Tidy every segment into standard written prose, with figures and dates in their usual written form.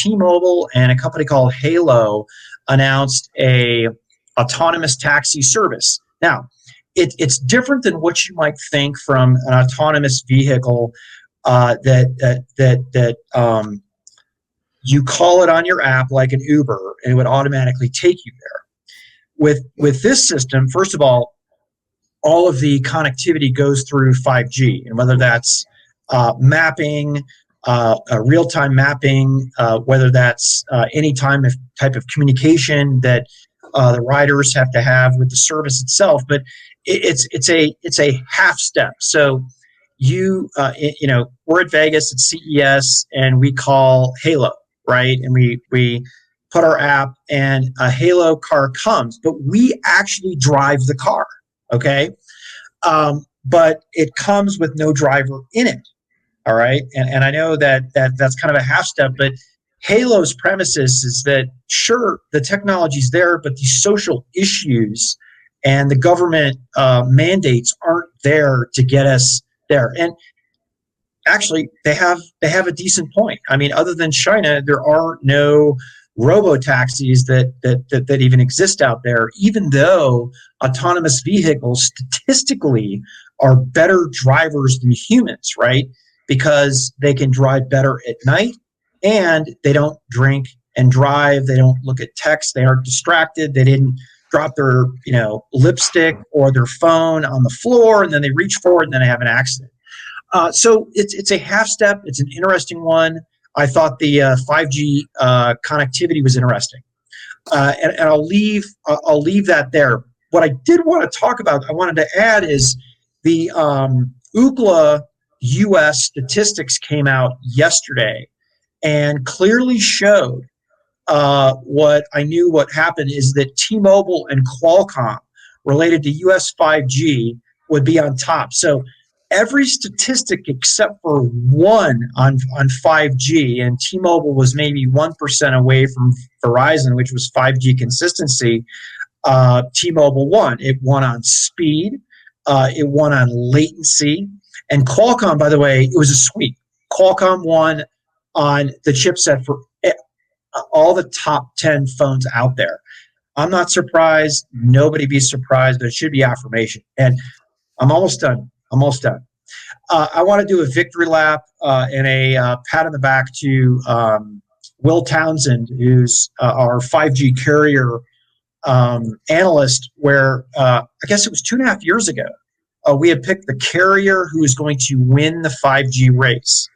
T-Mobile and a company called Halo announced a autonomous taxi service. Now, it's different than what you might think from an autonomous vehicle that you call it on your app like an Uber, and it would automatically take you there. With this system, first of all of the connectivity goes through 5G, and whether that's mapping, real-time mapping, whether that's any type of communication that the riders have to have with the service itself, but it's a half step. So we're at Vegas at CES, and we call Halo, right? And we put our app, and a Halo car comes, but we actually drive the car. Okay. But it comes with no driver in it. All right. And I know that's kind of a half step, but Halo's premises is that, sure, the technology's there, but these social issues and the government mandates aren't there to get us there. And actually, they have a decent point. I mean, other than China, there are no robo-taxis that even exist out there, even though autonomous vehicles statistically are better drivers than humans, right? Because they can drive better at night, and they don't drink and drive. They don't look at text. They aren't distracted. They didn't drop their lipstick or their phone on the floor, and then they reach for it, and then they have an accident. So it's a half step. It's an interesting one. I thought the 5G connectivity was interesting, and I'll leave that there. What I did want to talk about, I wanted to add, is the Ookla U.S. statistics came out yesterday and clearly showed what I knew what happened is that T-Mobile and Qualcomm related to U.S. 5G would be on top. So every statistic except for one on 5G, and T-Mobile was maybe 1% away from Verizon, which was 5G consistency. T-Mobile won. It won on speed. It won on latency. And Qualcomm, by the way, it was a sweep. Qualcomm won on the chipset for all the top 10 phones out there. I'm not surprised. Nobody be surprised, but it should be affirmation. And I'm almost done. I want to do a victory lap and a pat on the back to Will Townsend, who's our 5G carrier analyst, where I guess it was 2.5 years ago, we had picked the carrier who was going to win the 5G race.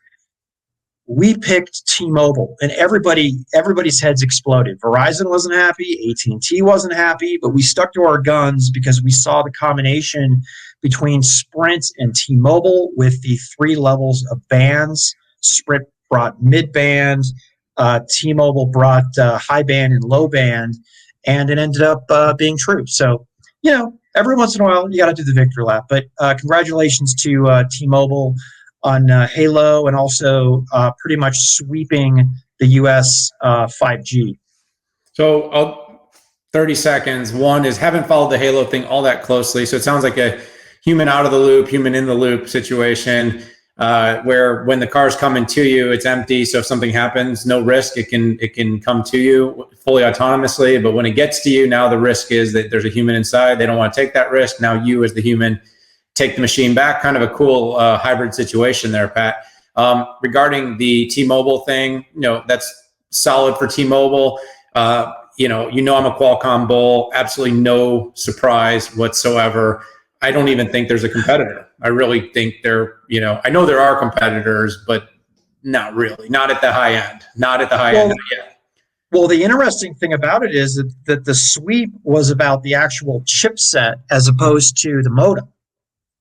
We picked T-Mobile, and everybody's heads exploded. Verizon wasn't happy, AT&T wasn't happy, but we stuck to our guns because we saw the combination between Sprint and T-Mobile with the 3 levels of bands. Sprint brought mid-band, T-Mobile brought high band and low band, and it ended up being true. So, every once in a while, you got to do the victory lap. But congratulations to T-Mobile on Halo, and also pretty much sweeping the U.S. 5G. So 30 seconds. One is, haven't followed the Halo thing all that closely. So it sounds like a human out of the loop, human in the loop situation, where when the car's coming to you, it's empty. So if something happens, no risk. It can come to you fully autonomously. But when it gets to you, now the risk is that there's a human inside. They don't want to take that risk. Now you, as the human, take the machine back. Kind of a cool hybrid situation there, Pat. Regarding the T-Mobile thing, that's solid for T-Mobile. I'm a Qualcomm bull. Absolutely no surprise whatsoever. I don't even think there's a competitor. I really think I know there are competitors, but not really. Not at the high end. Not at the high end yet. Well, the interesting thing about it is that the sweep was about the actual chipset as opposed to the modem,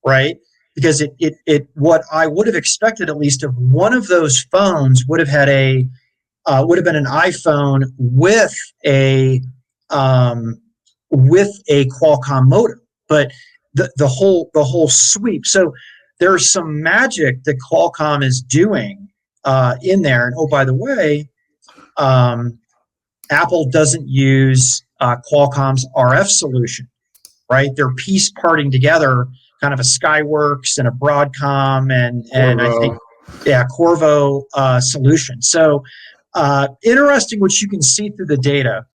right? Because it what I would have expected, at least, of one of those phones would have had would have been an iPhone with a Qualcomm modem, but the whole sweep. So there's some magic that Qualcomm is doing in there. And oh, by the way, Apple doesn't use Qualcomm's RF solution, right? They're piece parting together, kind of a Skyworks and a Broadcom and I think Qorvo solution. So Interesting what you can see through the data.